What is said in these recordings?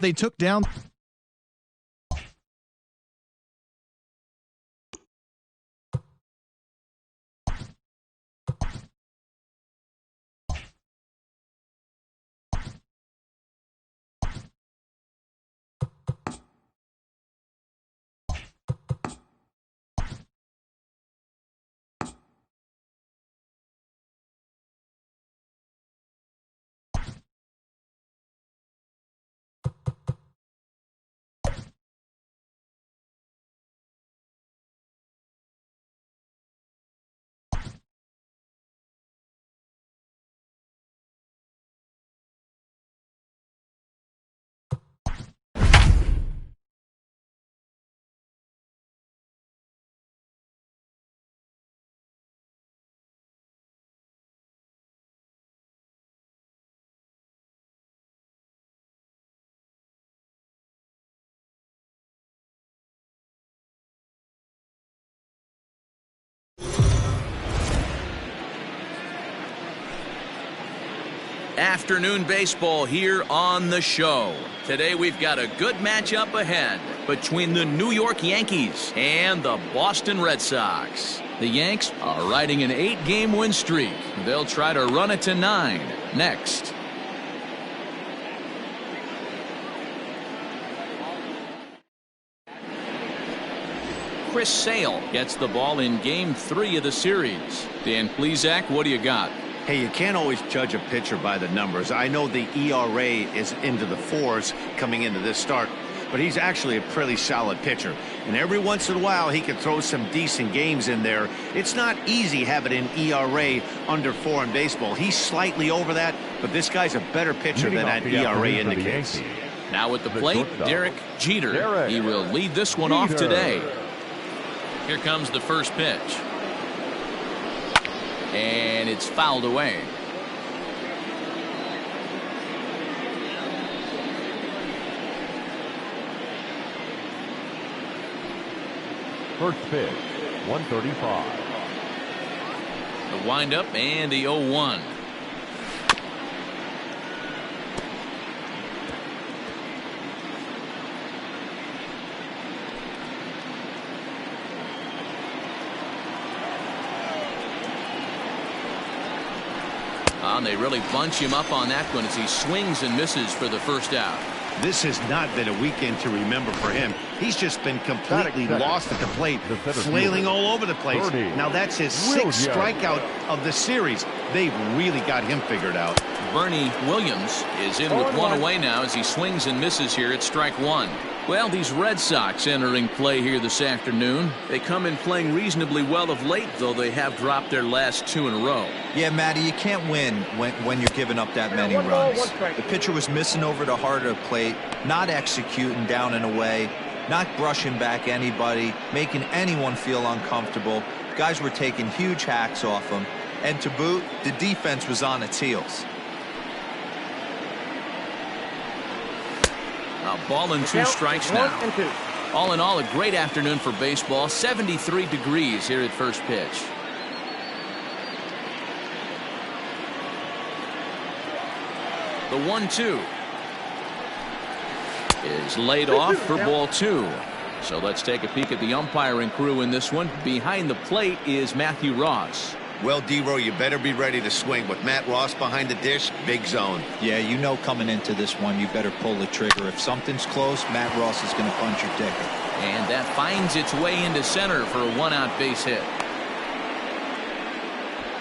They took down Afternoon baseball here on the show. Today we've got a good matchup ahead between the New York Yankees and the Boston Red Sox. The Yanks are riding an 8-game win streak. They'll try to run it to 9 next. Chris Sale gets the ball in Game 3 of the series. Dan Plesac, what do you got? Hey, you can't always judge a pitcher by the numbers. I know the ERA is into the 4s coming into this start, but he's actually a pretty solid pitcher. And every once in a while, he can throw some decent games in there. It's not easy having an ERA under 4 in baseball. He's slightly over that, but this guy's a better pitcher than that ERA indicates. Now at the plate, Derek Jeter. He will lead this one off today. Here comes the first pitch. And it's fouled away. First pitch, 135. The windup and the 0-1. And they really bunch him up on that one as he swings and misses for the first out. This has not been a weekend to remember for him. He's just been completely lost at the plate, flailing all over the place. Now that's his 6th strikeout of the series. They've really got him figured out. Bernie Williams is in with 1 away now as he swings and misses here at strike 1. Well, these Red Sox entering play here this afternoon. They come in playing reasonably well of late, though they have dropped their last 2 in a row. Yeah, Matty, you can't win when you're giving up that many runs. The pitcher was missing over the heart of the plate, not executing down and away, not brushing back anybody, making anyone feel uncomfortable. Guys were taking huge hacks off him. And to boot, the defense was on its heels. A ball and 2 strikes now. All in all, a great afternoon for baseball. 73 degrees here at first pitch. The 1-2 is laid off for ball 2. So let's take a peek at the umpiring crew in this one. Behind the plate is Matthew Ross. Well, D-Row, you better be ready to swing. With Matt Ross behind the dish, big zone. Yeah, you know coming into this one, you better pull the trigger. If something's close, Matt Ross is going to punch your ticket. And that finds its way into center for a 1-out base hit.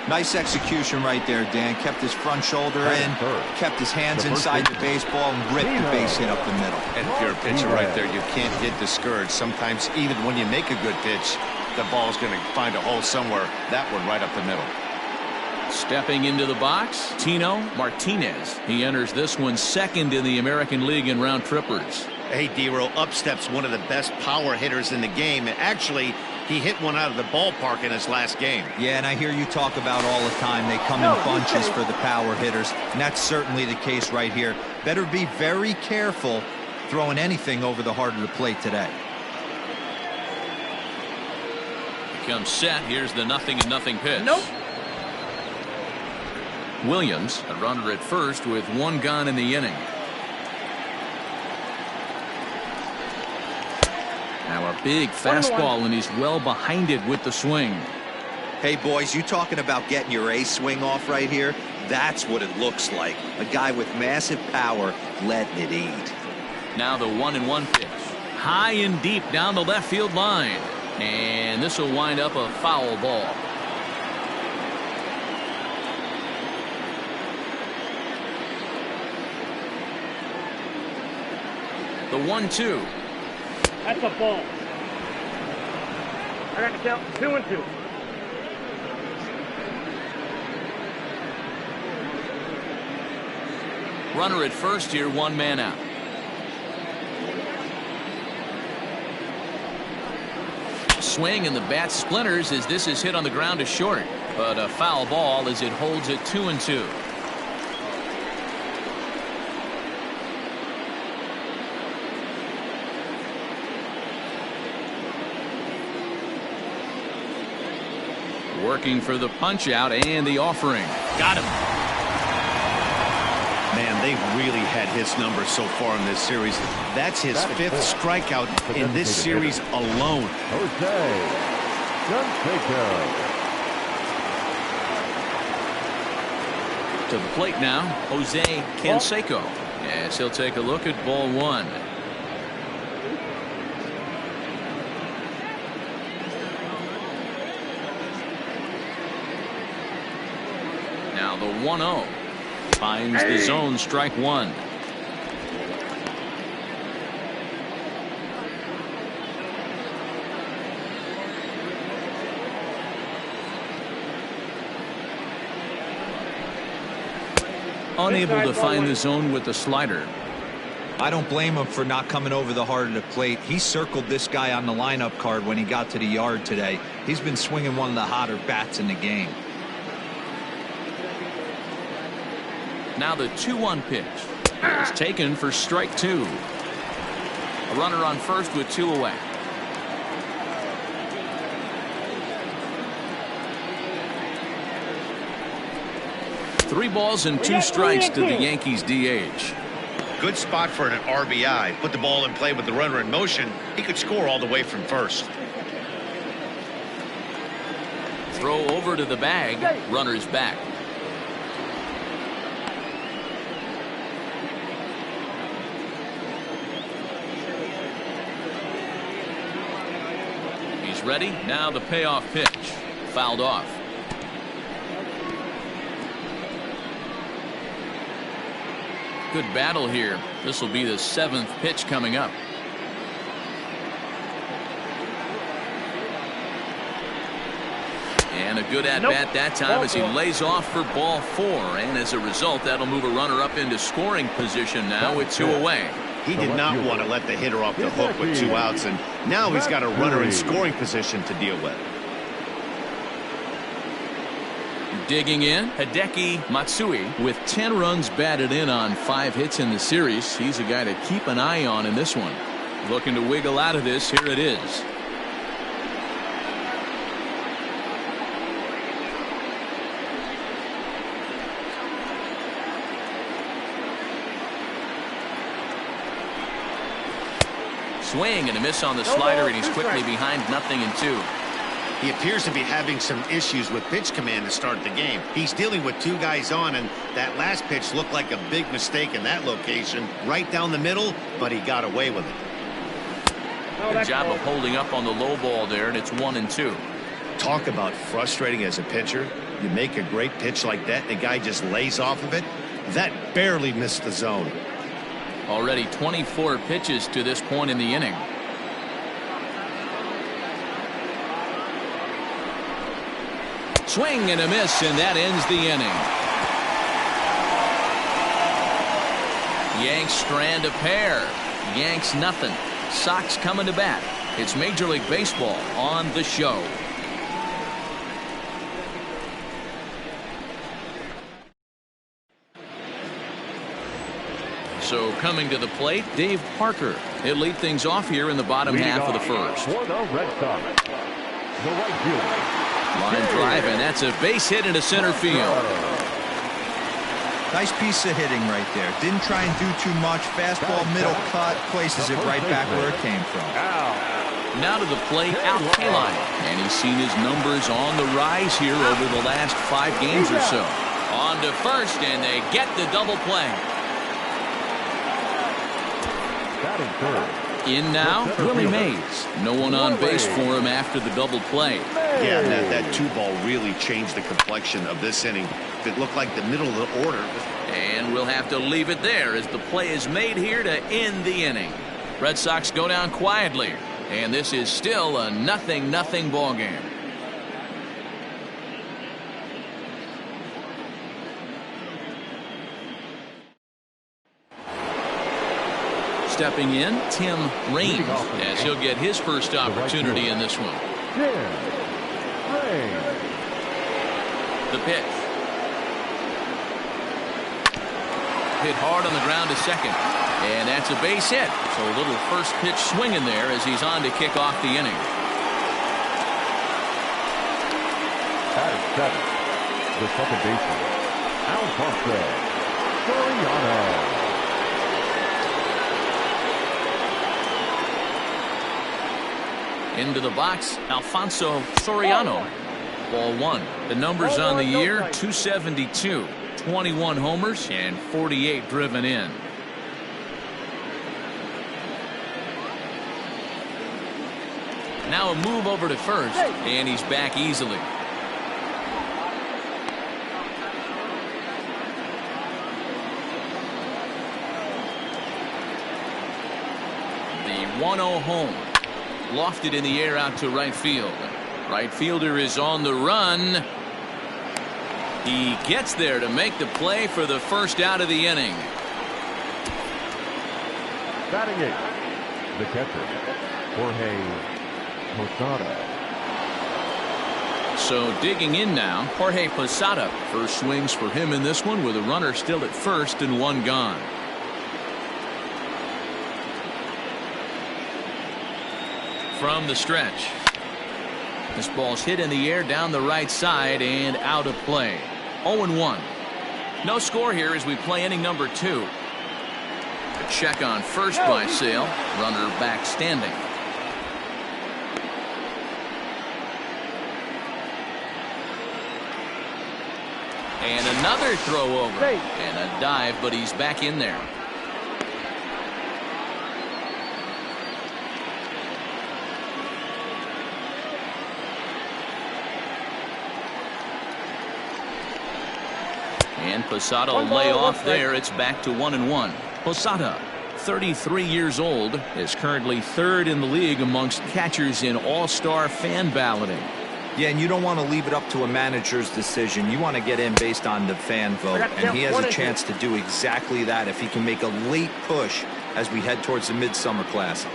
Nice execution right there, Dan. Kept his front shoulder in, kept his hands inside the baseball, and ripped the base hit up the middle. And if you're a pitcher right there, you can't get discouraged. Sometimes even when you make a good pitch, the ball's going to find a hole somewhere. That one right up the middle. Stepping into the box, Tino Martinez. He enters this one 2nd in the American League in round trippers. Hey, D-Row, up steps one of the best power hitters in the game. And actually, he hit one out of the ballpark in his last game. Yeah, and I hear you talk about all the time they come in bunches for the power hitters, and that's certainly the case right here. Better be very careful throwing anything over the heart of the plate today. Comes set. Here's the 0-0 pitch. Nope. Williams, a runner at first with 1 gone in the inning. Now a big fastball, and he's well behind it with the swing. Hey, boys, you talking about getting your A swing off right here? That's what it looks like. A guy with massive power letting it eat. Now the 1-1 pitch. High and deep down the left field line. And this will wind up a foul ball. The 1-2. That's a ball. I got to count 2-2. Runner at first here, 1 man out. Swing and the bat splinters as this is hit on the ground to short, but a foul ball as it holds it 2-2. Working for the punch out and the offering. Got him. Man, they've really had his number so far in this series. That's his 5th strikeout in this series alone. To the plate now, Jose Canseco. Yes, he'll take a look at ball 1. Now the 1-0. Finds the zone, strike 1. Unable to find the zone with the slider. I don't blame him for not coming over the heart of the plate. He circled this guy on the lineup card when he got to the yard today. He's been swinging one of the hotter bats in the game. Now the 2-1 pitch is taken for strike 2. A runner on first with 2 away. Three balls and 2 strikes to the Yankees DH. Good spot for an RBI. Put the ball in play with the runner in motion. He could score all the way from first. Throw over to the bag. Runner's back. He's ready. Now the payoff pitch. Fouled off. Good battle here. This will be the 7th pitch coming up. And a good at-bat that time as he lays off for ball 4. And as a result, that'll move a runner up into scoring position now with 2 away. He did not want to let the hitter off the hook with 2 outs, and now he's got a runner in scoring position to deal with. Digging in, Hideki Matsui with 10 runs batted in on 5 hits in the series. He's a guy to keep an eye on in this one. Looking to wiggle out of this. Here it is. Swing and a miss on the slider, and he's quickly behind 0-2. He appears to be having some issues with pitch command to start the game. He's dealing with 2 guys on, and that last pitch looked like a big mistake in that location. Right down the middle, but he got away with it. Good job of holding up on the low ball there, and it's 1-2. Talk about frustrating as a pitcher. You make a great pitch like that, and the guy just lays off of it. That barely missed the zone. Already 24 pitches to this point in the inning. Swing and a miss, and that ends the inning. Yanks strand a pair. Yanks nothing. Sox coming to bat. It's Major League Baseball on the show. So coming to the plate, Dave Parker. He'll lead things off here in the bottom half of the first. For the Red Sox, the right fielder. Line drive, and that's a base hit into center field. Nice piece of hitting right there. Didn't try and do too much. Fastball, middle cut, places it right back where it came from. Now, Now to the plate, Al Kaline. And he's seen his numbers on the rise here over the last 5 games or so. On to first, and they get the double play. Batting third. In now, Willie Mays. No one on base for him after the double play. Yeah, that 2-ball really changed the complexion of this inning. It looked like the middle of the order. And we'll have to leave it there as the play is made here to end the inning. Red Sox go down quietly, and this is still a 0-0 ball game. Stepping in, Tim Raines, as he'll get his first opportunity in this one. The pitch. Hit hard on the ground to second. And that's a base hit. So a little first pitch swinging there as he's on to kick off the inning. At 7, the second baseman, Alfonso Soriano. Into the box, Alfonso Soriano. Ball 1. The numbers on the year, 272, 21 homers, and 48 driven in. Now a move over to first, and he's back easily. The 1-0 home. Lofted in the air out to right field. Right fielder is on the run. He gets there to make the play for the first out of the inning. Batting 8, the catcher, Jorge Posada. So digging in now, Jorge Posada. First swings for him in this one with a runner still at first and 1 gone. From the stretch. This ball's hit in the air down the right side and out of play. 0-1. No score here as we play inning number 2. A check on first by Sale. Runner back standing. And another throw over. And a dive, but he's back in there. And Posada will lay off there. It's back to 1-1. Posada, 33 years old, is currently 3rd in the league amongst catchers in all-star fan balloting. Yeah, and you don't want to leave it up to a manager's decision. You want to get in based on the fan vote, and he has a chance to do exactly that if he can make a late push as we head towards the Midsummer Classic.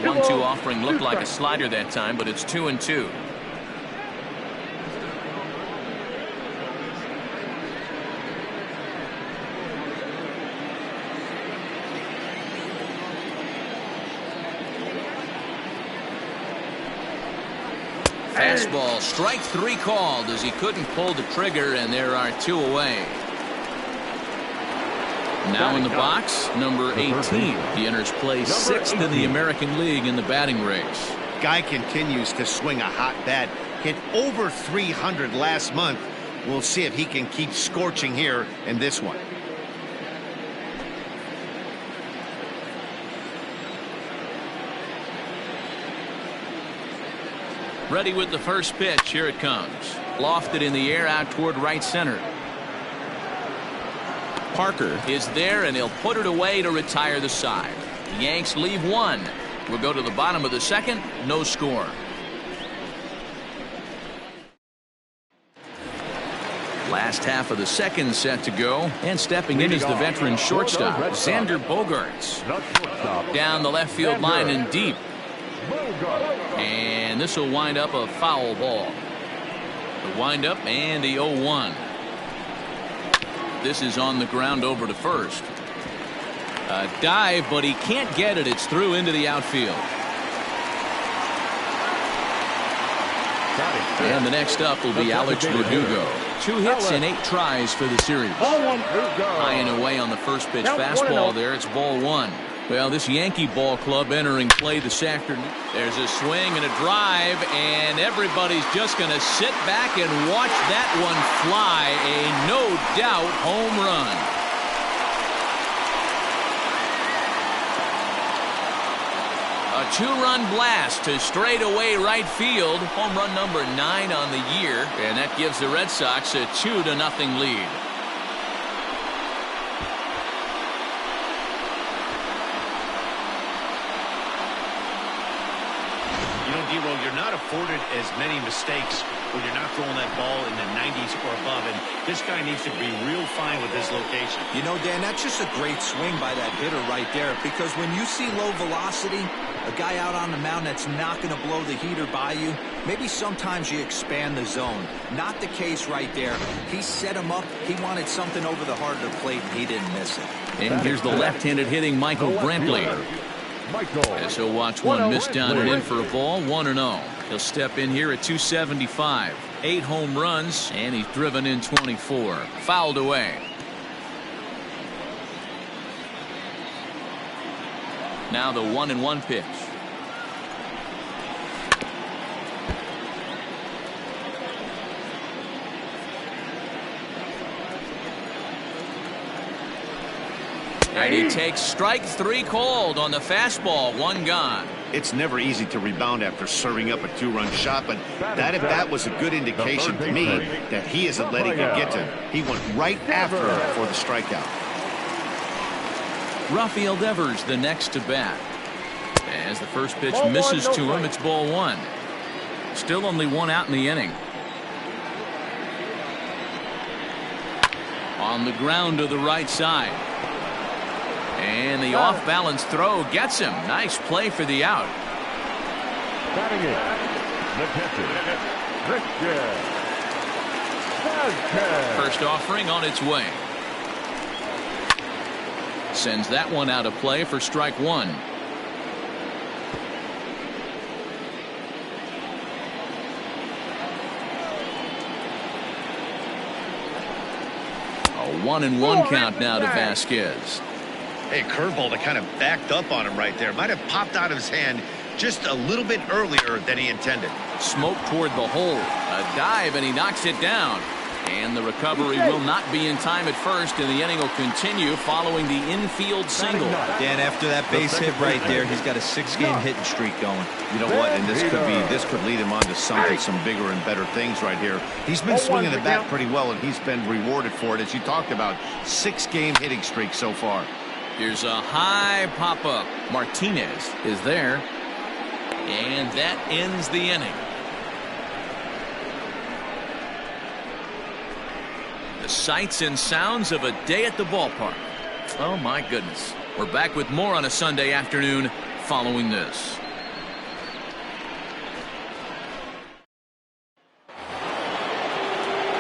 1-2 offering looked like a slider that time, but it's 2-2. Fastball, strike 3 called as he couldn't pull the trigger, and there are 2 away. Now in the box, number 18. He enters play 6th in the American League in the batting race. Guy continues to swing a hot bat. Hit over 300 last month. We'll see if he can keep scorching here in this one. Ready with the first pitch. Here it comes. Lofted in the air out toward right center. Parker is there, and he'll put it away to retire the side. The Yanks leave 1. We'll go to the bottom of the second. No score. Last half of the second set to go, and stepping in is the veteran shortstop, Xander Bogaerts. Down the left field line and deep. And this will wind up a foul ball. The windup and the 0-1. This is on the ground over to first. A dive, but he can't get it. It's through into the outfield. And the next up will be Alex Verdugo. 2 hits in 8 tries for the series. Ball 1. High and away on the first pitch Count fastball 1-0. there. It's ball 1. Well, this Yankee ball club entering play this afternoon. There's a swing and a drive, and everybody's just going to sit back and watch that one fly. A no doubt home run. A 2-run blast to straightaway right field. Home run number 9 on the year, and that gives the Red Sox a 2-0 lead. Well, you're not afforded as many mistakes when you're not throwing that ball in the 90s or above, and this guy needs to be real fine with his location. You know, Dan, that's just a great swing by that hitter right there, because when you see low velocity, a guy out on the mound that's not going to blow the heater by you, maybe sometimes you expand the zone. Not the case right there. He set him up. He wanted something over the heart of the plate, and he didn't miss it. And here's the left-handed hitting Michael Brantley. As he'll watch one miss down and in for a ball, 1-0. He'll step in here at 275. 8 home runs, and he's driven in 24. Fouled away. Now the 1-1 pitch. And he takes strike 3 called on the fastball. 1 gone. It's never easy to rebound after serving up a 2-run shot, but that was a good indication to me that he isn't letting it get to him. He went right after him for the strikeout. Rafael Devers the next to bat. As the first pitch misses to him, it's ball 1. Still only 1 out in the inning. On the ground to the right side. And the off-balance throw gets him. Nice play for the out. Batting in, the catcher, Christian. First offering on its way. Sends that one out of play for strike 1. A 1-1 count now to Vasquez. Hey, curveball that kind of backed up on him right there. Might have popped out of his hand just a little bit earlier than he intended. Smoke toward the hole. A dive, and he knocks it down. And the recovery will not be in time at first, and the inning will continue following the infield single. Dan, after that base hit right there, he's got a 6-game hitting streak going. You know what? And this could lead him on to something, some bigger and better things right here. He's been swinging the bat pretty well, and he's been rewarded for it, as you talked about. 6-game hitting streak so far. Here's a high pop-up. Martinez is there. And that ends the inning. The sights and sounds of a day at the ballpark. Oh, my goodness. We're back with more on a Sunday afternoon following this.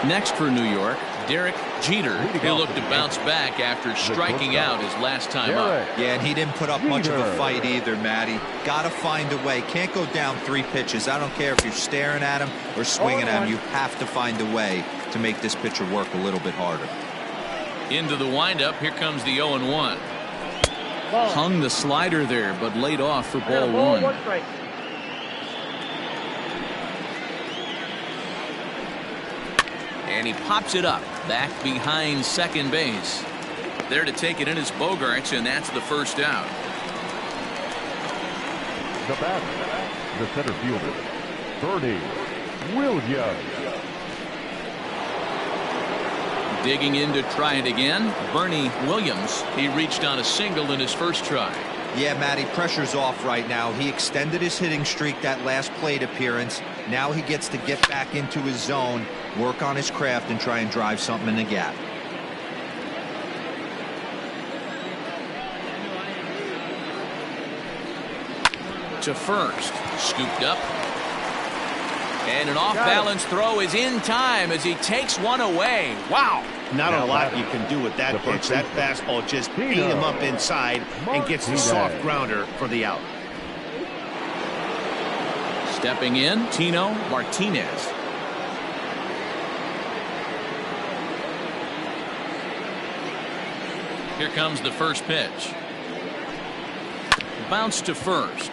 Next for New York, Derek Jeter. He'll look to bounce back after striking out his last time up. Yeah, and he didn't put up much of a fight either, Matty. Got to find a way. Can't go down 3 pitches. I don't care if you're staring at him or swinging at him. You have to find a way to make this pitcher work a little bit harder. Into the windup. Here comes the 0-1. Hung the slider there, but laid off for ball 1. And he pops it up back behind second base. There to take it in is Bogarts, and that's the first out. The batter, the center fielder, Bernie Williams. Digging in to try it again, Bernie Williams. He reached on a single in his first try. Yeah, Matty, pressure's off right now. He extended his hitting streak that last plate appearance. Now he gets to get back into his zone, work on his craft, and try and drive something in the gap. To first, scooped up. And an off-balance throw is in time as he takes one away. Wow. Not a lot you can do with that pitch. That fastball just beat him up inside and gets the soft grounder for the out. Stepping in, Tino Martinez. Here comes the first pitch. Bounce to first.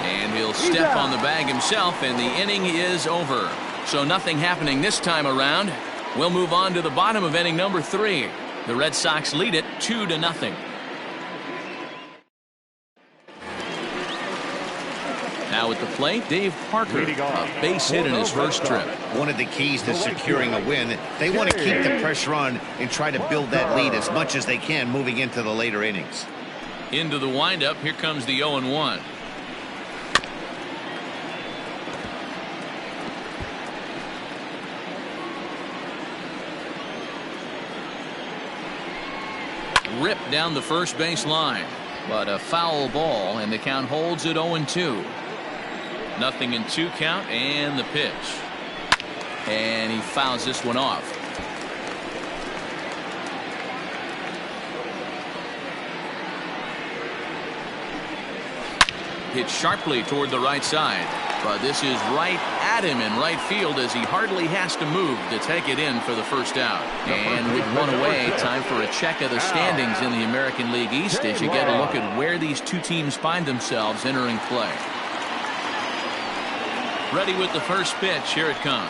And he'll step on the bag himself, and the inning is over. So nothing happening this time around. We'll move on to the bottom of inning number 3. The Red Sox lead it 2-0. Now at the plate, Dave Parker, a base hit in his first trip. One of the keys to securing a win, they want to keep the pressure on and try to build that lead as much as they can moving into the later innings. Into the windup, here comes the 0-1. Ripped down the first base line, but a foul ball, and the count holds at 0-2. Nothing in 2 count, and the pitch. And he fouls this one off. Hit sharply toward the right side, but this is right at him in right field as he hardly has to move to take it in for the first out. And with one away, time for a check of the standings in the American League East as you get a look at where these two teams find themselves entering play. Ready with the first pitch. Here it comes.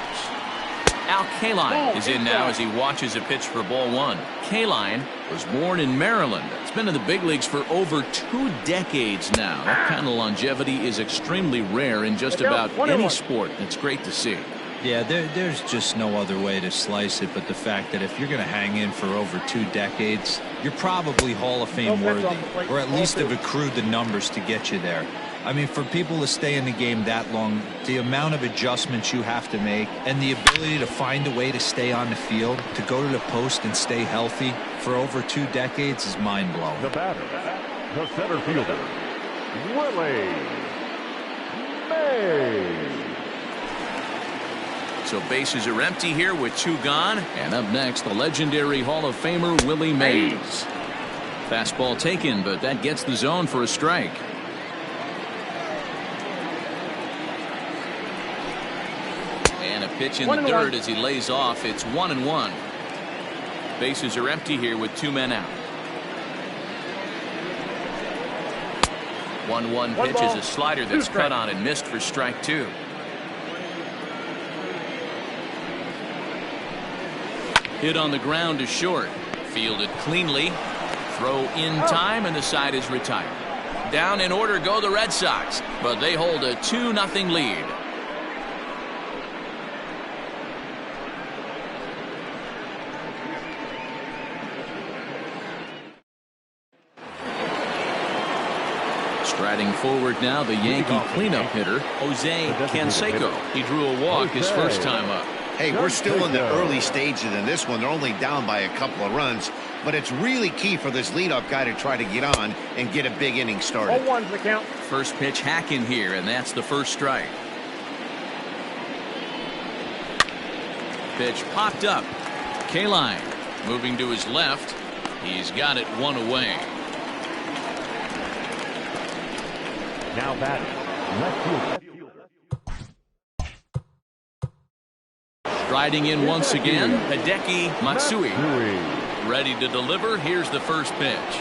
Al Kaline is in now as he watches a pitch for ball 1. Kaline was born in Maryland. He's been in the big leagues for over 2 decades now. That kind of longevity is extremely rare in just about any sport. It's great to see. Yeah, there's just no other way to slice it but the fact that if you're going to hang in for over 2 decades, you're probably Hall of Fame worthy, or at least have accrued the numbers to get you there. I mean, for people to stay in the game that long, the amount of adjustments you have to make and the ability to find a way to stay on the field, to go to the post and stay healthy for over 2 decades is mind-blowing. The batter, the center fielder, Willie Mays. So bases are empty here with 2 gone. And up next, the legendary Hall of Famer Willie Mays. Fastball taken, but that gets the zone for a strike. And a pitch in the dirt as he lays off. It's 1-1. Bases are empty here with 2 men out. 1-1 pitch is a slider that's cut on and missed for strike 2. Hit on the ground to short. Fielded cleanly. Throw in time, and the side is retired. Down in order go the Red Sox, but they hold a 2-0 lead. Striding forward now, the Yankee cleanup hitter, Jose Canseco. He drew a walk his first time up. Hey, we're still in the early stages in this one. They're only down by a couple of runs, but it's really key for this leadoff guy to try to get on and get a big inning started. 0-1's the count. First pitch hack in here, and that's the first strike. Pitch popped up. Kaline moving to his left. He's got it 1 away. Now batting, left fielder. Striding in once again, Hideki Matsui. Ready to deliver. Here's the first pitch.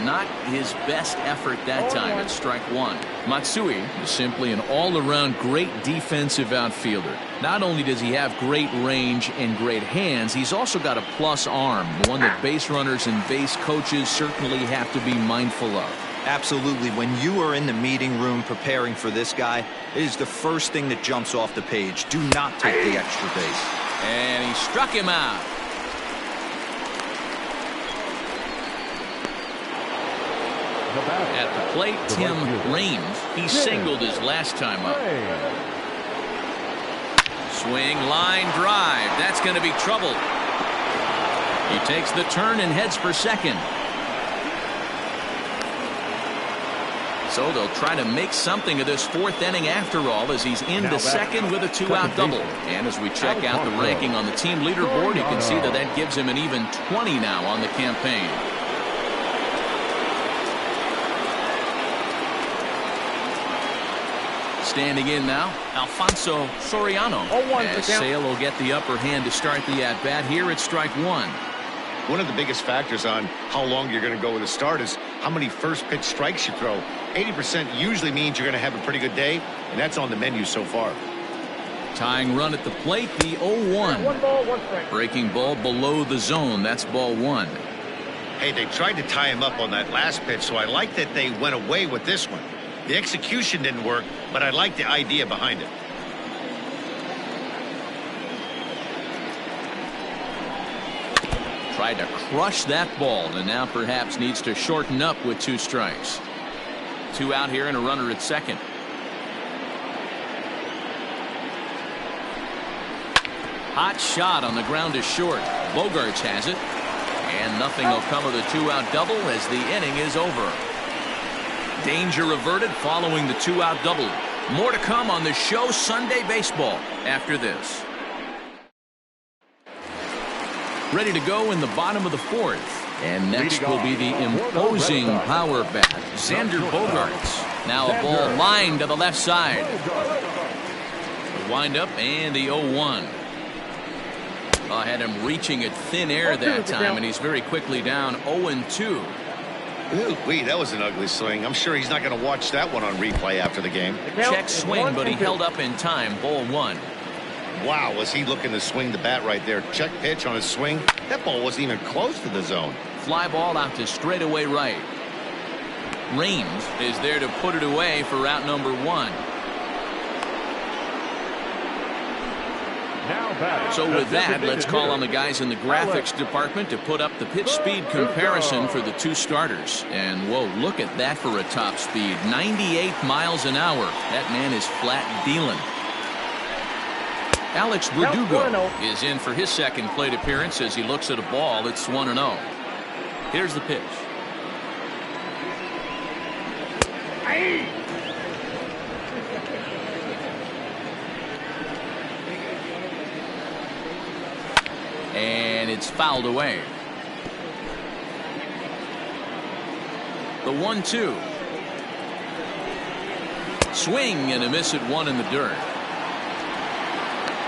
Not his best effort that time at strike 1. Matsui is simply an all-around great defensive outfielder. Not only does he have great range and great hands, he's also got a plus arm, one that base runners and base coaches certainly have to be mindful of. Absolutely. When you are in the meeting room preparing for this guy, it is the first thing that jumps off the page. Do not take the extra base. And he struck him out. At the plate, Tim Raines. He singled his last time up. Swing, line, drive. That's going to be trouble. He takes the turn and heads for second. So they'll try to make something of this 4th inning after all, as he's into second with a 2-out double. And as we check out the ranking on the team leaderboard, you can see that that gives him an even 20 now on the campaign. Standing in now, Alfonso Soriano. As Sale will get the upper hand to start the at-bat here at strike 1. one of the biggest factors on how long you're going to go with a start is how many first pitch strikes you throw. 80% usually means you're going to have a pretty good day, and that's on the menu so far. Tying run at the plate, the 0-1. 1 ball, 1 strike. Breaking ball below the zone. That's ball 1. Hey, they tried to tie him up on that last pitch, so I like that they went away with this one. The execution didn't work, but I like the idea behind it. Tried to crush that ball, and now perhaps needs to shorten up with 2 strikes. 2 out here and a runner at second. Hot shot on the ground to short. Bogarts has it. And nothing will come of the 2-out double as the inning is over. Danger averted following the 2-out double. More to come on the show Sunday Baseball after this. Ready to go in the bottom of the 4th. And next will be the imposing power bat, Xander Bogarts. Now a ball lined to the left side. The windup and the 0-1. Had him reaching at thin air that time, and he's very quickly down 0-2. Ooh-wee, that was an ugly swing. I'm sure he's not going to watch that one on replay after the game. Check swing, but he held up in time. Ball 1. Wow, was he looking to swing the bat right there. Check pitch on his swing. That ball wasn't even close to the zone. Fly ball out to straightaway right. Raines is there to put it away for route number 1. So with that, let's call on the guys in the graphics department to put up the pitch speed comparison for the 2 starters. And whoa, look at that for a top speed. 98 miles an hour. That man is flat dealing. Alex Verdugo is in for his second plate appearance as he looks at a ball. It's 1-0. Here's the pitch. And it's fouled away. The 1-2. Swing and a miss at 1 in the dirt.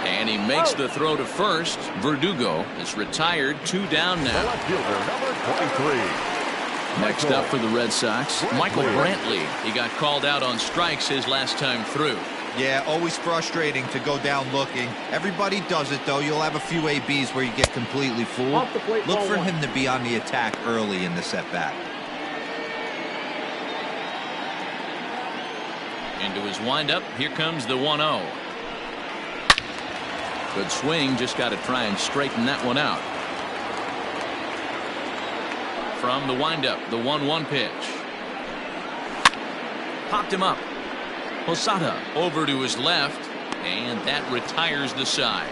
And he makes the throw to first. Verdugo is retired. 2 down now. Number 23. Next up for the Red Sox, Michael Brantley. He got called out on strikes his last time through. Yeah, always frustrating to go down looking. Everybody does it, though. You'll have a few ABs where you get completely fooled. Look for him to be on the attack early in the setback. Into his windup. Here comes the 1-0. Good swing. Just got to try and straighten that one out. From the windup, the 1-1 pitch. Popped him up. Posada over to his left, and that retires the side.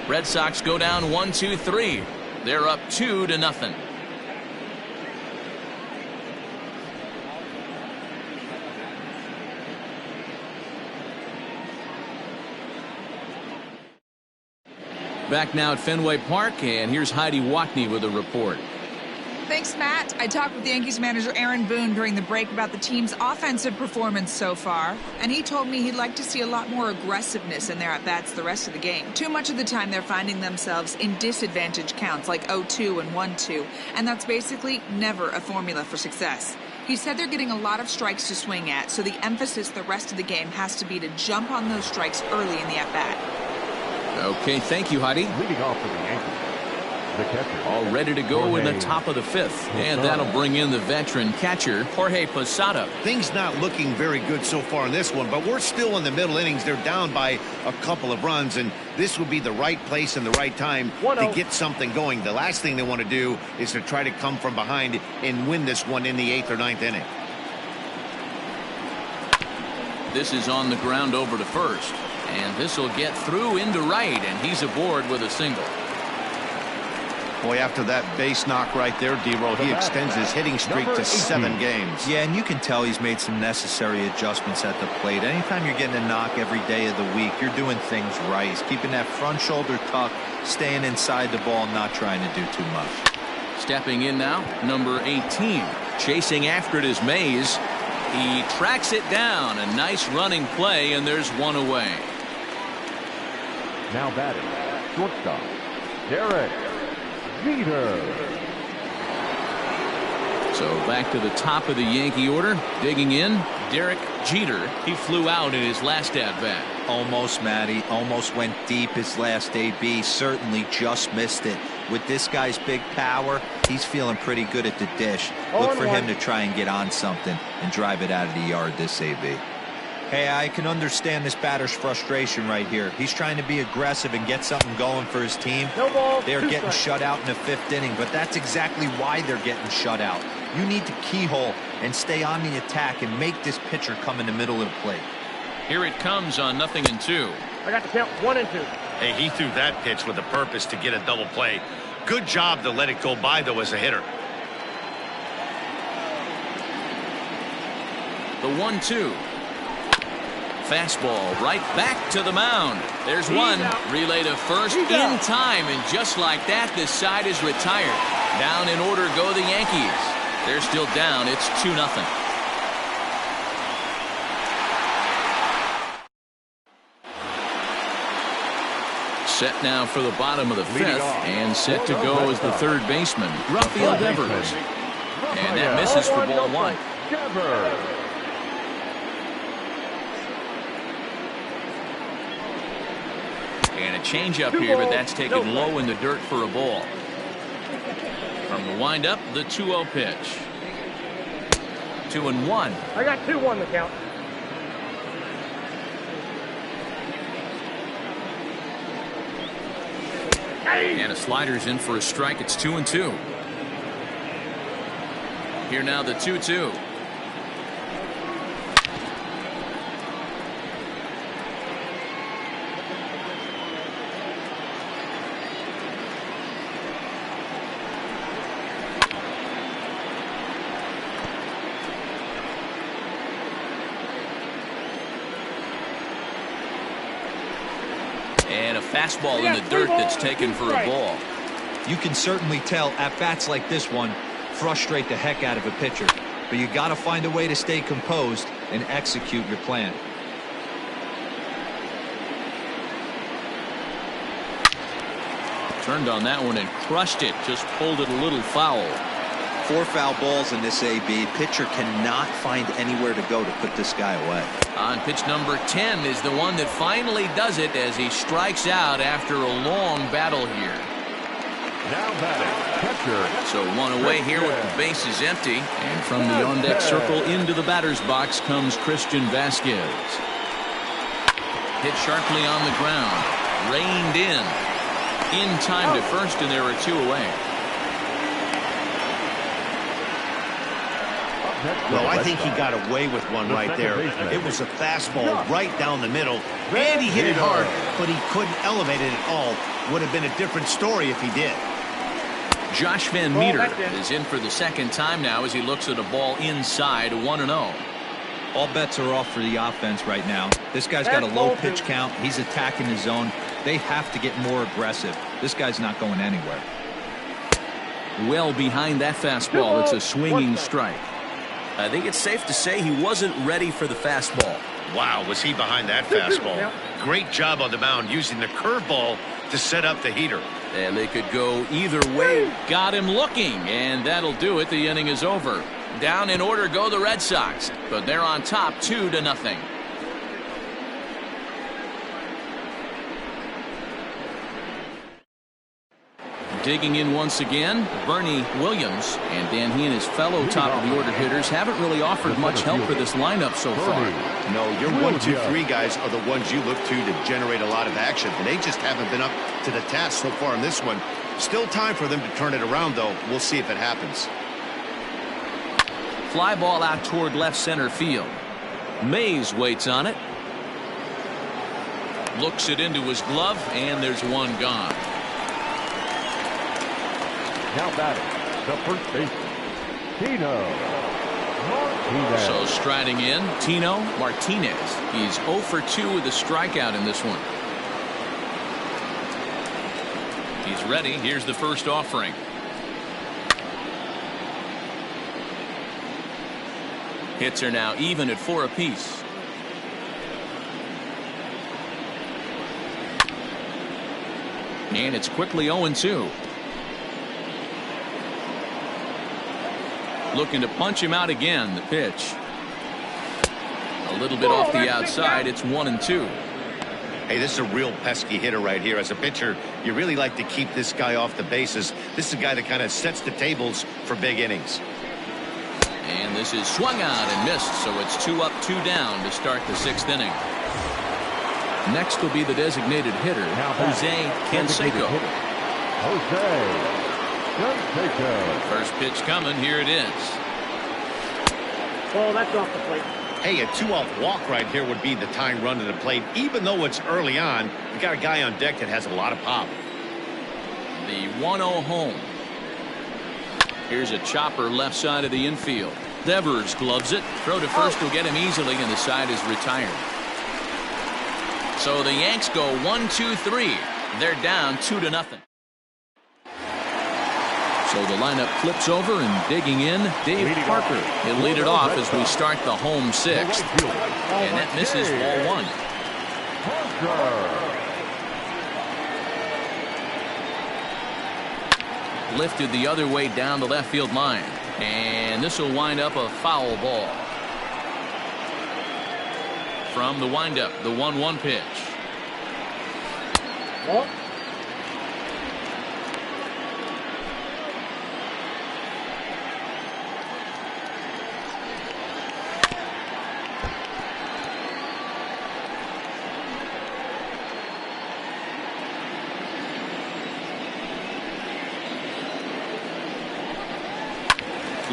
Red Sox go down 1-2-3. They're up 2-0. Back now at Fenway Park, and here's Heidi Watney with a report. Thanks, Matt. I talked with Yankees manager Aaron Boone during the break about the team's offensive performance so far, and he told me he'd like to see a lot more aggressiveness in their at-bats the rest of the game. Too much of the time they're finding themselves in disadvantage counts like 0-2 and 1-2, and that's basically never a formula for success. He said they're getting a lot of strikes to swing at, so the emphasis the rest of the game has to be to jump on those strikes early in the at-bat. Okay, thank you, Heidi. Leading off for the Yankees, the catcher. All ready to go in the top of the 5th. And that'll bring in the veteran catcher, Jorge Posada. Things not looking very good so far in this one, but we're still in the middle innings. They're down by a couple of runs, and this would be the right place and the right time to get something going. The last thing they want to do is to try to come from behind and win this one in the 8th or 9th inning. This is on the ground over to first. And this will get through into right, and he's aboard with a single. Boy, after that base knock right there, D-Roll, he extends his hitting streak to 7 games. Yeah, and you can tell he's made some necessary adjustments at the plate. Anytime you're getting a knock every day of the week, you're doing things right. He's keeping that front shoulder tucked, staying inside the ball, not trying to do too much. Stepping in now, number 18. Chasing after it is Mays. He tracks it down. A nice running play, and there's one away. Now batting, shortstop, Derek Jeter. So back to the top of the Yankee order. Digging in, Derek Jeter. He flew out in his last at-bat. Almost, Matty. Almost went deep his last AB. Certainly just missed it. With this guy's big power, he's feeling pretty good at the dish. Look for him to try and get on something and drive it out of the yard this AB. Hey, I can understand this batter's frustration right here. He's trying to be aggressive and get something going for his team. They're getting shut out in the 5th inning, but that's exactly why they're getting shut out. You need to keyhole and stay on the attack and make this pitcher come in the middle of the plate. Here it comes on 0-2. I got the count 1 and 2. Hey, he threw that pitch with a purpose to get a double play. Good job to let it go by, though, as a hitter. The 1-2. Fastball right back to the mound. There's one. Relay to first in time, and just like that, this side is retired. Down in order go the Yankees. They're still down. It's 2-0. Set now for the bottom of the 5th, and set to go as the third baseman, Rafael Devers. And that misses for ball 1. And a changeup here, but that's taken low in the dirt for a ball. From the windup, the 2-0 pitch. 2-1. I got 2-1 the count. And a slider's in for a strike. It's 2-2. Here now the 2-2. And a fastball in the dirt that's taken for a ball. You can certainly tell at-bats like this one frustrate the heck out of a pitcher. But you got to find a way to stay composed and execute your plan. Turned on that one and crushed it. Just pulled it a little foul. 4 foul balls in this AB. Pitcher cannot find anywhere to go to put this guy away. On pitch number 10 is the one that finally does it as he strikes out after a long battle here. Now batting, catcher. So one away here with the bases empty. And from the on-deck circle into the batter's box comes Christian Vasquez. Hit sharply on the ground. Reined in. In time to first, and there are 2 away. Well, I think he got away with one right there. It was a fastball right down the middle, and he hit it hard, but he couldn't elevate it at all. Would have been a different story if he did. Josh Van Meter is in for the second time now as he looks at a ball inside 1-0. All bets are off for the offense right now. This guy's got a low pitch count. He's attacking the zone. They have to get more aggressive. This guy's not going anywhere. Well behind that fastball. It's a swinging strike. I think it's safe to say he wasn't ready for the fastball. Wow, was he behind that fastball. Great job on the mound using the curveball to set up the heater. And they could go either way. Got him looking, and that'll do it. The inning is over. Down in order go the Red Sox, but they're on top 2-0. Digging in once again, Bernie Williams, and Dan, he and his fellow top of the order hitters haven't really offered much help for this lineup so far. No, your 1, 2, 3 guys are the ones you look to generate a lot of action, and they just haven't been up to the task so far in this one. Still time for them to turn it around, though. We'll see if it happens. Fly ball out toward left center field. Mays waits on it. Looks it into his glove, and there's one gone. Now batting, the first baseman, Tino Martinez. So striding in, Tino Martinez. He's 0 for 2 with a strikeout in this one. He's ready. Here's the first offering. Hits are now even at 4 apiece. And it's quickly 0-2. Looking to punch him out again. The pitch. A little bit off the outside. It's 1-2. Hey, this is a real pesky hitter right here. As a pitcher, you really like to keep this guy off the bases. This is a guy that kind of sets the tables for big innings. And this is swung out and missed, so it's 2 up, 2 down to start the 6th inning. Next will be the designated hitter, Jose Canseco. First pitch coming. Here it is. Oh, that's off the plate. Hey, a 2-out walk right here would be the tying run to the plate. Even though it's early on, you got a guy on deck that has a lot of pop. The 1-0 home. Here's a chopper left side of the infield. Devers gloves it. Throw to first will get him easily, and the side is retired. So the Yanks go 1-2-3. They're down 2-0. So the lineup flips over, and digging in, Dave Parker. He'll lead it off as we start the home 6th. And that misses ball 1. Lifted the other way down the left field line. And this will wind up a foul ball. From the windup, the 1-1 pitch. Oh.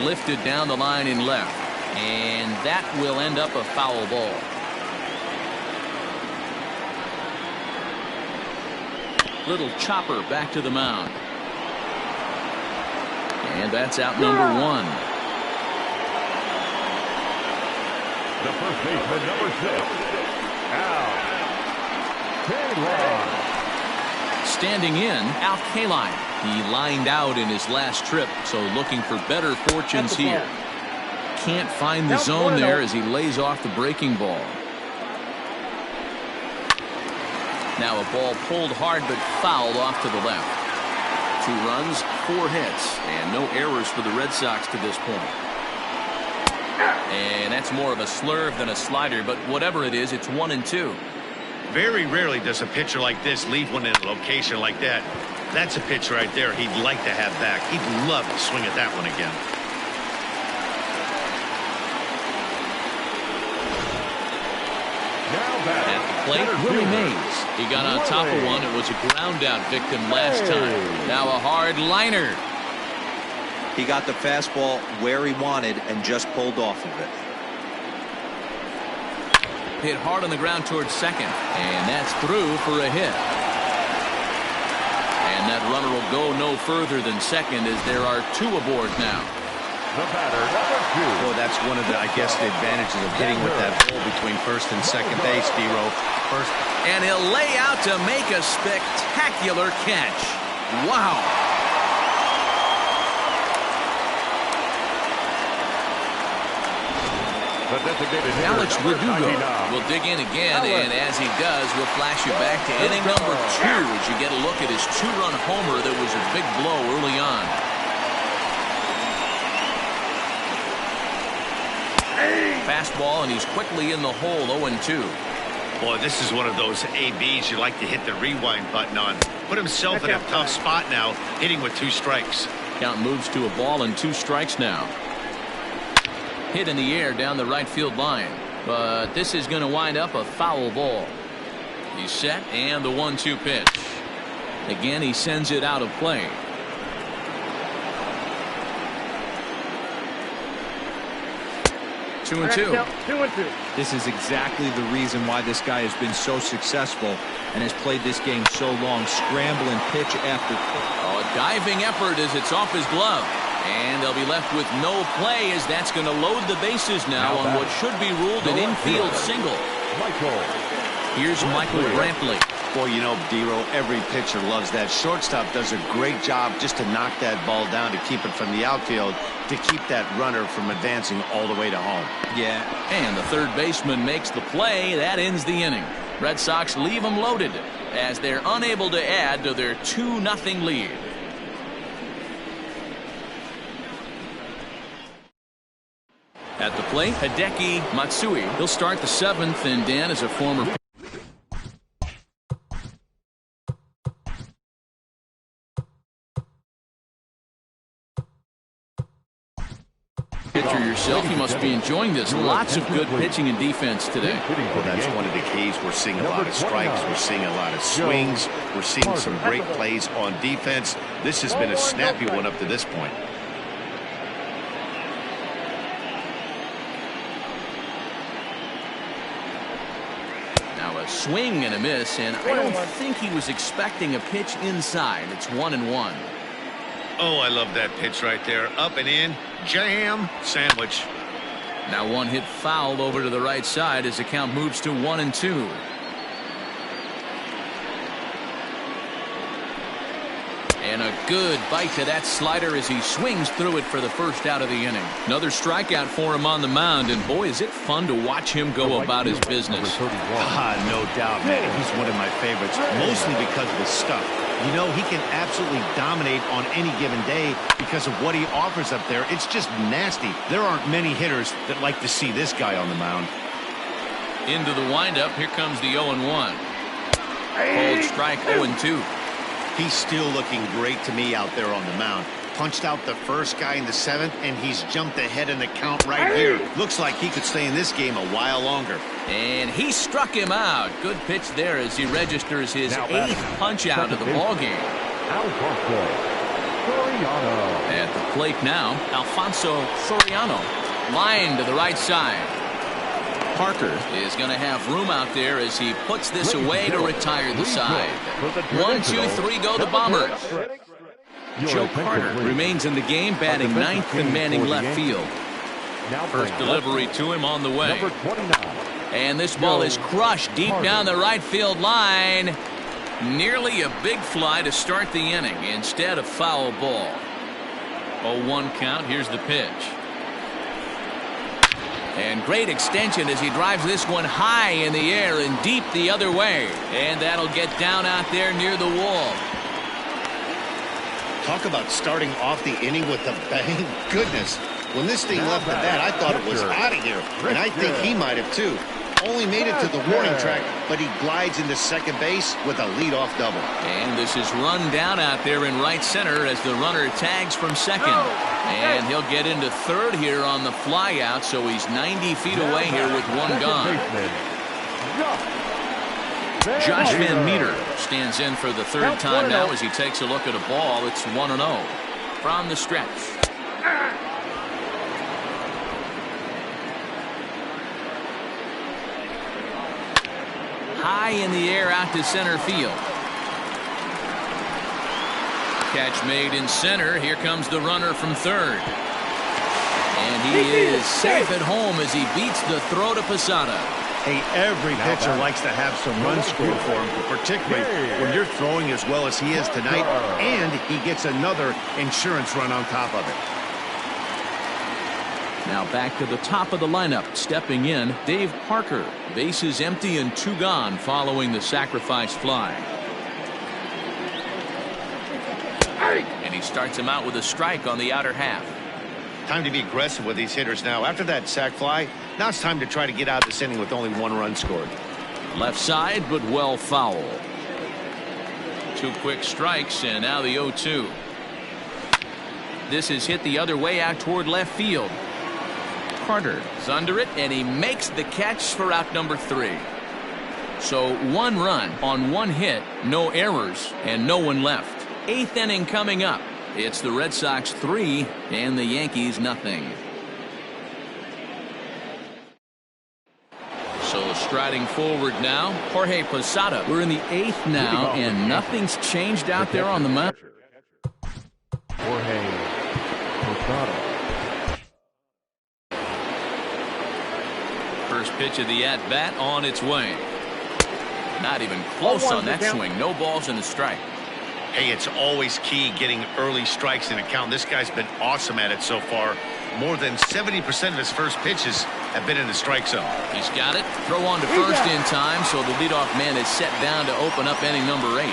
Lifted down the line in left, and that will end up a foul ball. Little chopper back to the mound, and that's out number 1. The first baseman, number 6, Al Kaline. Standing in, Al Kaline. He lined out in his last trip, so looking for better fortunes here. Can't find the zone there as he lays off the breaking ball. Now a ball pulled hard but fouled off to the left. 2 runs, 4 hits, and no errors for the Red Sox to this point. And that's more of a slurve than a slider, but whatever it is, it's 1-2. Very rarely does a pitcher like this leave one in a location like that. That's a pitch right there he'd like to have back. He'd love to swing at that one again. At the plate, Willie Mays. He got on top of one. It was a ground out victim last time. Now a hard liner. He got the fastball where he wanted and just pulled off of it. Hit hard on the ground towards second, and that's through for a hit. And that runner will go no further than second as there are 2 aboard now. The batter, number 2. Well, that's one of the, I guess, the advantages of hitting with that ball between first and second base, D-Row. First. And he'll lay out to make a spectacular catch. Wow. Alex Verdugo will dig in again, and as he does, we'll flash you back to inning number 2 as you get a look at his 2-run homer that was a big blow early on. Fastball, and he's quickly in the hole, 0-2. Boy, this is one of those ABs you like to hit the rewind button on. Put himself in a tough spot now, hitting with 2 strikes. Count moves to a ball and 2 strikes now. Hit in the air down the right field line, but this is going to wind up a foul ball. He's set, and the 1-2 pitch. Again, he sends it out of play. 2-2. 2-2. This is exactly the reason why this guy has been so successful and has played this game so long. Scrambling pitch after pitch. Oh, a diving effort as it's off his glove. And they'll be left with no play as that's going to load the bases now on what should be ruled an infield single. Here's Michael Brantley. Boy, you know, D-Row, every pitcher loves that. Shortstop does a great job just to knock that ball down to keep it from the outfield, to keep that runner from advancing all the way to home. Yeah. And the third baseman makes the play. That ends the inning. Red Sox leave them loaded as they're unable to add to their 2-0 lead. At the plate, Hideki Matsui. He'll start the 7th, and Dan is a former pitcher yourself. You must be enjoying this. Lots of good pitching and defense today. Well, that's one of the keys. We're seeing a lot of strikes. We're seeing a lot of swings. We're seeing some great plays on defense. This has been a snappy one up to this point. Now a swing and a miss, and I don't think he was expecting a pitch inside. It's 1-1. Oh, I love that pitch right there. Up and in. Jam. Sandwich. Now one hit foul over to the right side as the count moves to 1-2. And a good bite to that slider as he swings through it for the first out of the inning. Another strikeout for him on the mound, and boy, is it fun to watch him go about his business. No doubt, man. He's one of my favorites, mostly because of his stuff. You know, he can absolutely dominate on any given day because of what he offers up there. It's just nasty. There aren't many hitters that like to see this guy on the mound. Into the windup, here comes the 0-1. Cold strike, 0-2. He's still looking great to me out there on the mound. Punched out the first guy in the 7th, and he's jumped ahead in the count right here. Looks like he could stay in this game a while longer. And he struck him out. Good pitch there as he registers his 8th punch out of the ball game. At the plate now, Alfonso Soriano. Line to the right side. Parker is going to have room out there as he puts this away to retire the side. 1, 2, 3 go the Bombers. Joe Carter remains in the game, batting 9th and manning left field. First delivery to him on the way. And this ball is crushed deep down the right field line. Nearly a big fly to start the inning instead of foul ball. 0-1 count. Here's the pitch. And great extension as he drives this one high in the air and deep the other way. And that'll get down out there near the wall. Talk about starting off the inning with a bang. Goodness. When this thing left the bat, I thought it was out of here. And I think he might have too. Only made it to the warning track, but he glides into second base with a leadoff double. And this is run down out there in right center as the runner tags from second. And he'll get into third here on the fly out, so he's 90 feet away here with one gone. Josh Van Meter stands in for the 3rd time now as he takes a look at a ball. It's 1-0 from the stretch. High in the air out to center field. Catch made in center. Here comes the runner from third. And he is safe at home as he beats the throw to Posada. Hey, every pitcher likes to have some runs scored for him, particularly when you're throwing as well as he is tonight, and he gets another insurance run on top of it. Now back to the top of the lineup. Stepping in, Dave Parker. Bases empty and 2 gone following the sacrifice fly. And he starts him out with a strike on the outer half. Time to be aggressive with these hitters now. After that sac fly, now it's time to try to get out this inning with only 1 run scored. Left side, but well foul. 2 quick strikes, and now the 0-2. This is hit the other way out toward left field. Carter is under it, and he makes the catch for out number 3. So 1 run on 1 hit, no errors, and no one left. 8th inning coming up. It's the Red Sox 3 and the Yankees nothing. So striding forward now, Jorge Posada. We're in the 8th now, and nothing's changed out there on the mound. Jorge Posada. First pitch of the at-bat on its way. Not even close on that swing. No balls and a strike. Hey, it's always key getting early strikes in a count. This guy's been awesome at it so far. More than 70% of his first pitches have been in the strike zone. He's got it. Throw on to first in time, so the leadoff man is set down to open up inning number 8.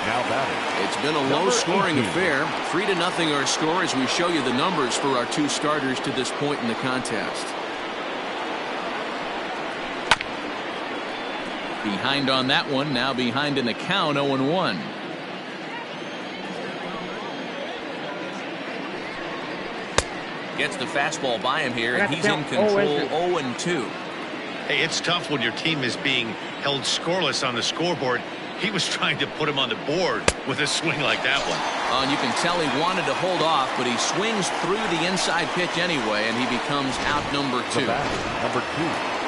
Now batting. It's been a low-scoring affair. 3-0 our score as we show you the numbers for our 2 starters to this point in the contest. Behind on that one, now behind in the count, 0-1. Gets the fastball by him here, and he's in control, 0-2. Hey, it's tough when your team is being held scoreless on the scoreboard. He was trying to put him on the board with a swing like that one. And you can tell he wanted to hold off, but he swings through the inside pitch anyway, and he becomes out number 2. Number 2.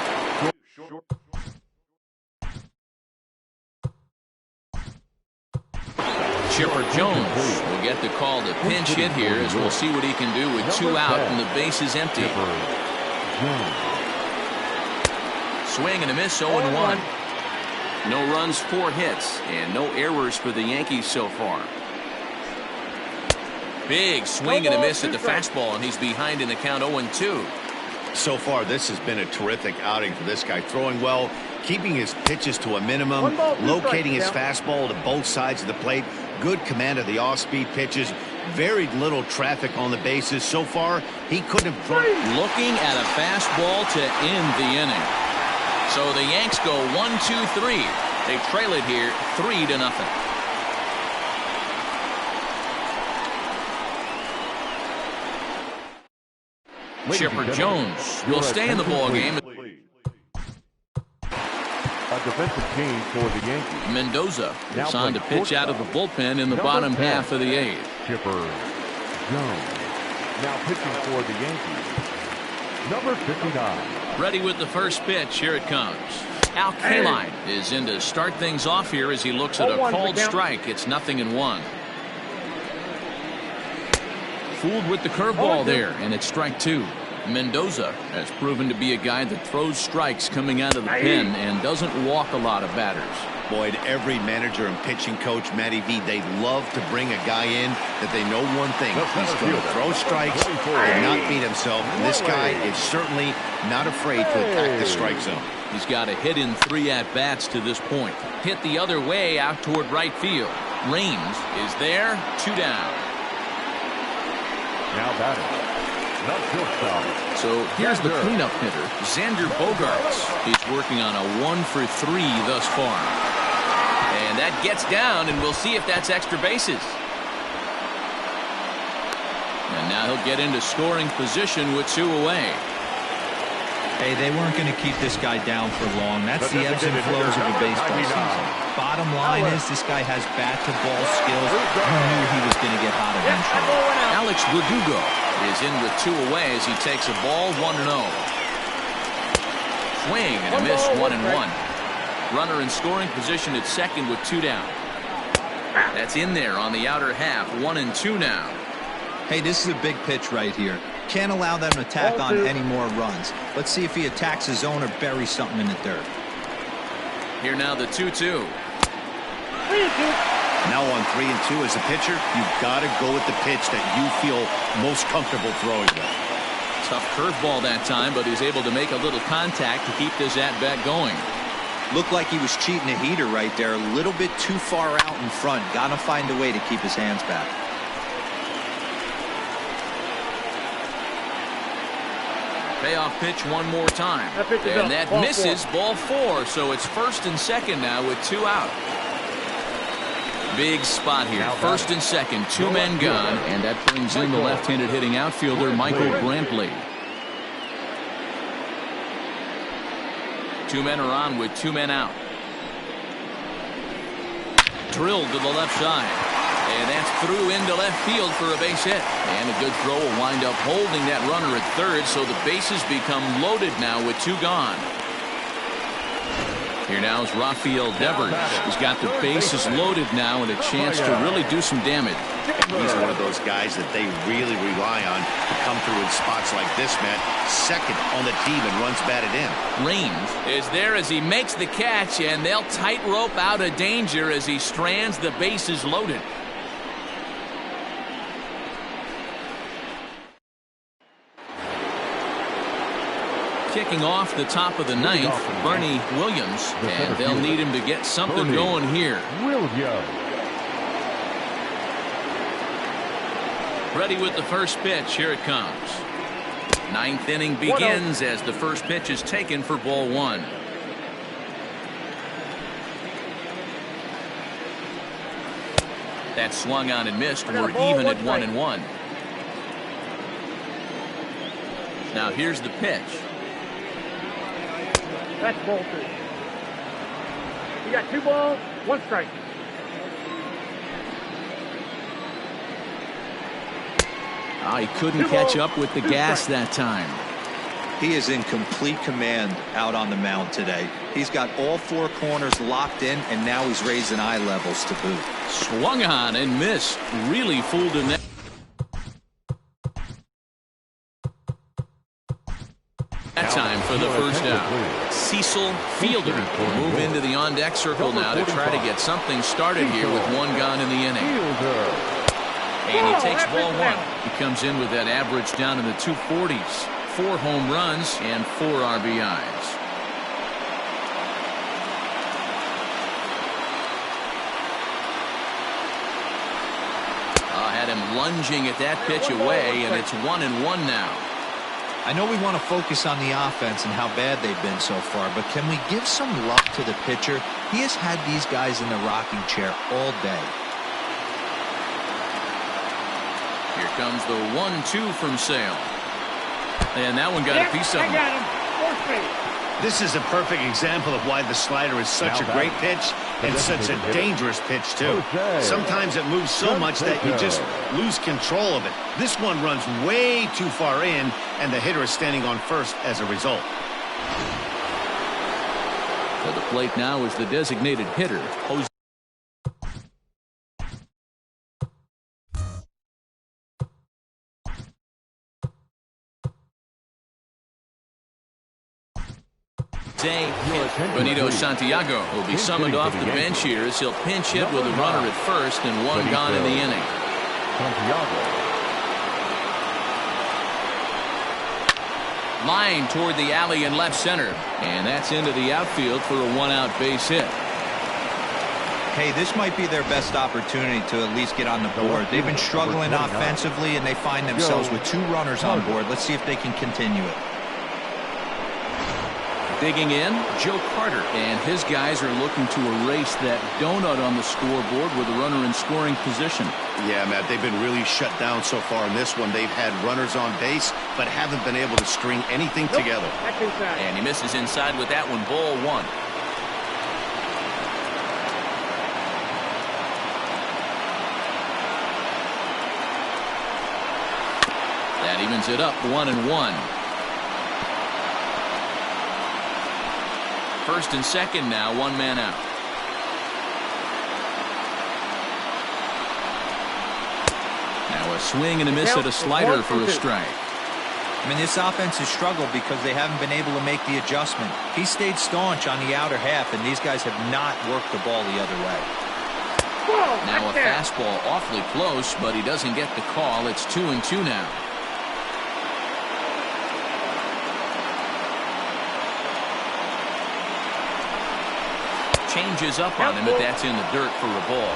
Chipper Jones will get the call to pinch hit here, as we'll see what he can do with 2 out and the base is empty. Swing and a miss, 0-1. No runs, 4 hits, and no errors for the Yankees so far. Big swing and a miss at the fastball, and he's behind in the count, 0-2. So far, this has been a terrific outing for this guy. Throwing well, keeping his pitches to a minimum, locating his fastball to both sides of the plate. Good command of the off-speed pitches. Very little traffic on the bases. So far, he couldn't have thrown. Looking at a fastball to end the inning. So the Yanks go 1-2-3. They trail it here 3-0. Chipper Jones will stay in the ball game. A defensive change for the Yankees. Mendoza is on to pitch out of the bullpen in the bottom half of the 8th. Chipper Jones now pitching for the Yankees. Number 59. Ready with the first pitch. Here it comes. Al Kaline is in to start things off here as he looks at a called strike. It's 0-1. Fooled with the curveball there, and it's strike 2. Mendoza has proven to be a guy that throws strikes coming out of the pen and doesn't walk a lot of batters. Boyd, every manager and pitching coach, Matty V, they love to bring a guy in that they know one thing. He's going to throw strikes and not beat himself. And this guy is certainly not afraid to attack the strike zone. He's got a hit in 3 at-bats to this point. Hit the other way out toward right field. Raines is there, 2 down. Now batting. So here's the cleanup hitter, Xander Bogaerts. He's working on a 1-for-3 thus far. And that gets down, and we'll see if that's extra bases. And now he'll get into scoring position with 2 away. Hey, they weren't going to keep this guy down for long. That's the ebbs and flows of a baseball season. Bottom line is this guy has bat-to-ball skills. You knew he was going to get hot eventually. Alex Verdugo is in with 2 away as he takes a ball, 1-0. Swing and a miss, 1-1. Runner in scoring position at second with 2 down. That's in there on the outer half, 1-2 now. Hey, this is a big pitch right here. Can't allow them to tack on any more runs. Let's see if he attacks his zone or buries something in the dirt. Here now the 2-2. Now on 3-2 as a pitcher, you've got to go with the pitch that you feel most comfortable throwing with. Tough curveball that time, but he's able to make a little contact to keep this at-bat going. Looked like he was cheating a heater right there. A little bit too far out in front. Got to find a way to keep his hands back. Payoff pitch one more time. And that misses, ball 4. So it's first and second now with 2 out. Big spot here. First and second, 2 men gone, and that brings in the left-handed hitting outfielder Michael Brantley. 2 men are on with 2 men out. Drilled to the left side. And that's through into left field for a base hit. And a good throw will wind up holding that runner at third, so the bases become loaded now with 2 gone. Here now is Rafael Devers. He's got the bases loaded now and a chance to really do some damage. And he's one of those guys that they really rely on to come through in spots like this, Matt. Second on the team and runs batted in. Raines is there as he makes the catch, and they'll tightrope out of danger as he strands the bases loaded. Kicking off the top of the ninth, Bernie Williams, and they'll need him to get something going here. Ready with the first pitch. Here it comes. Ninth inning begins as the first pitch is taken for ball one. That swung on and missed. We're even at 1-1. Now here's the pitch. That's ball two. You got 2 balls, 1 strike. He couldn't catch up with the gas that time. He is in complete command out on the mound today. He's got all 4 corners locked in, and now he's raising eye levels to boot. Swung on and missed. Really fooled him there. That time for the first out. Cecil Fielder will move into the on-deck circle now to try to get something started here with 1 gone in the inning. And he takes ball 1. He comes in with that average down in the 240s. 4 home runs and 4 RBIs. Had him lunging at that pitch away, and it's 1-1 now. I know we want to focus on the offense and how bad they've been so far, but can we give some luck to the pitcher? He has had these guys in the rocking chair all day. Here comes the 1-2 from Sale. And that one got a piece of him. This is a perfect example of why the slider is such a great pitch and such a dangerous pitch, too. Sometimes it moves so much that you just lose control of it. This one runs way too far in, and the hitter is standing on first as a result. To the plate now is the designated hitter, Jose. Benito Santiago will be summoned off the bench here as he'll pinch hit with a runner at first and 1 gone in the inning. Line toward the alley in left center, and that's into the outfield for a 1-out base hit. Hey, this might be their best opportunity to at least get on the board. They've been struggling offensively, and they find themselves with 2 runners on board. Let's see if they can continue it. Digging in, Joe Carter, and his guys are looking to erase that donut on the scoreboard with a runner in scoring position. Yeah, Matt, they've been really shut down so far in this one. They've had runners on base, but haven't been able to string anything together. And he misses inside with that one, ball 1. That evens it up, 1-1. First and second now, 1 man out. Now a swing and a miss at a slider for a strike. I mean, this offense has struggled because they haven't been able to make the adjustment. He stayed staunch on the outer half, and these guys have not worked the ball the other way. Now a fastball awfully close, but he doesn't get the call. It's 2-2 now. Changes up on him, but that's in the dirt for a ball.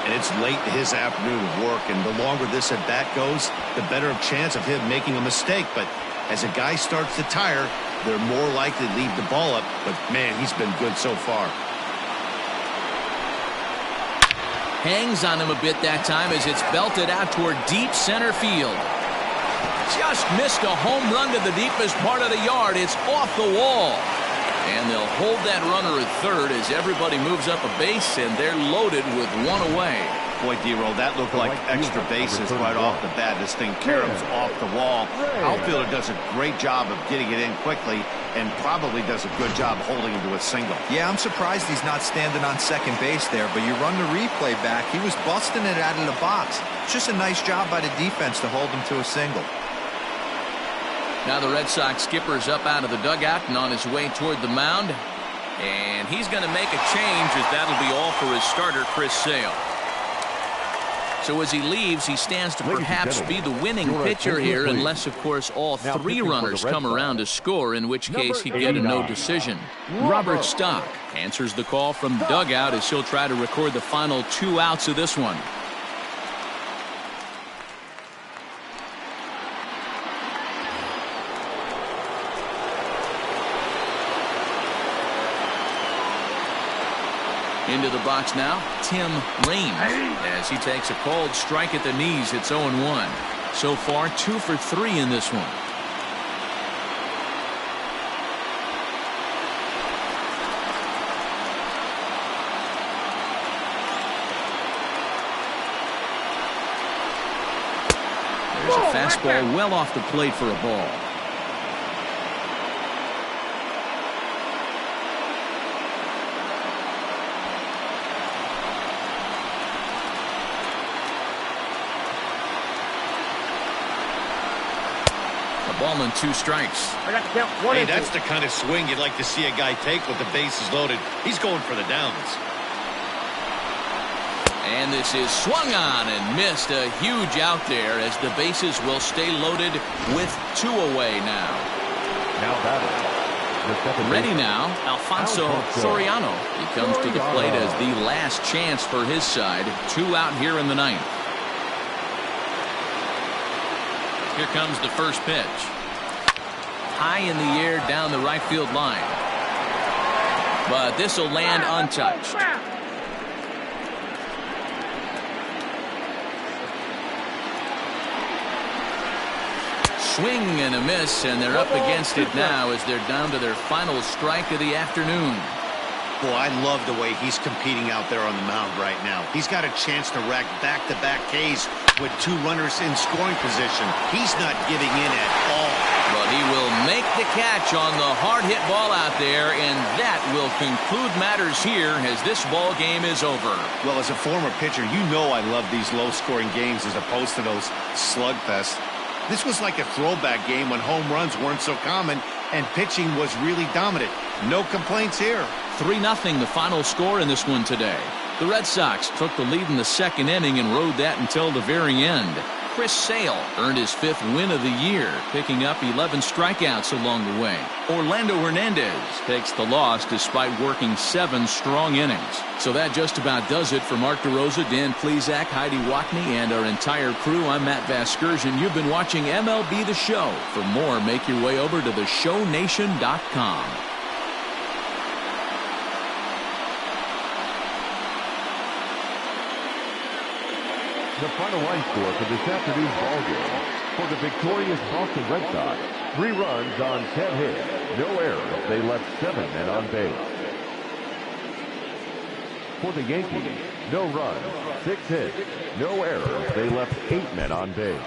And it's late in his afternoon of work, and the longer this at bat goes, the better chance of him making a mistake. But as a guy starts to tire, they're more likely to leave the ball up. But man, he's been good so far. Hangs on him a bit that time as it's belted out toward deep center field. Just missed a home run to the deepest part of the yard. It's off the wall. And they'll hold that runner at third as everybody moves up a base, and they're loaded with 1 away. Boy, D-Roll, that looked like extra bases right off the bat. This thing caroms off the wall. Outfielder does a great job of getting it in quickly and probably does a good job holding him to a single. Yeah, I'm surprised he's not standing on second base there, but you run the replay back. He was busting it out of the box. It's just a nice job by the defense to hold him to a single. Now the Red Sox skipper's up out of the dugout and on his way toward the mound. And he's going to make a change as that'll be all for his starter, Chris Sale. So as he leaves, he stands to perhaps be the winning pitcher here, unless, of course, all three runners come around to score, in which case he'd get a no decision. Robert Stock answers the call from dugout as he'll try to record the final 2 outs of this one. Into the box now, Tim Raines, as he takes a cold strike at the knees. It's 0-1. So far, 2 for 3 in this one. There's a fastball well off the plate for a ball. Ball and 2 strikes. I got to count 1 Hey, and 2. that's the kind of swing you'd like to see a guy take with the bases loaded. He's going for the downs. And this is swung on and missed. A huge out there as the bases will stay loaded with 2 away now. Now batting. Ready now, Alfonso Soriano. He comes to the plate as the last chance for his side. 2 out here in the 9th. Here comes the first pitch. High in the air down the right field line. But this will land untouched. Swing and a miss, and they're up against it now as they're down to their final strike of the afternoon. Boy, I love the way he's competing out there on the mound right now. He's got a chance to rack back-to-back Ks with 2 runners in scoring position. He's not giving in at all. But he will make the catch on the hard-hit ball out there, and that will conclude matters here as this ball game is over. Well, as a former pitcher, you know I love these low-scoring games as opposed to those slugfests. This was like a throwback game when home runs weren't so common and pitching was really dominant. No complaints here. 3-0 the final score in this one today. The Red Sox took the lead in the 2nd inning and rode that until the very end. Chris Sale earned his 5th win of the year, picking up 11 strikeouts along the way. Orlando Hernandez takes the loss despite working 7 strong innings. So that just about does it for Mark DeRosa, Dan Plesac, Heidi Watney, and our entire crew. I'm Matt Vasgersian. You've been watching MLB The Show. For more, make your way over to theshownation.com. The final line score for this afternoon's ball game. For the victorious Boston Red Sox, 3 runs on 10 hits, no errors. They left 7 men on base. For the Yankees, no runs, 6 hits, no errors. They left 8 men on base.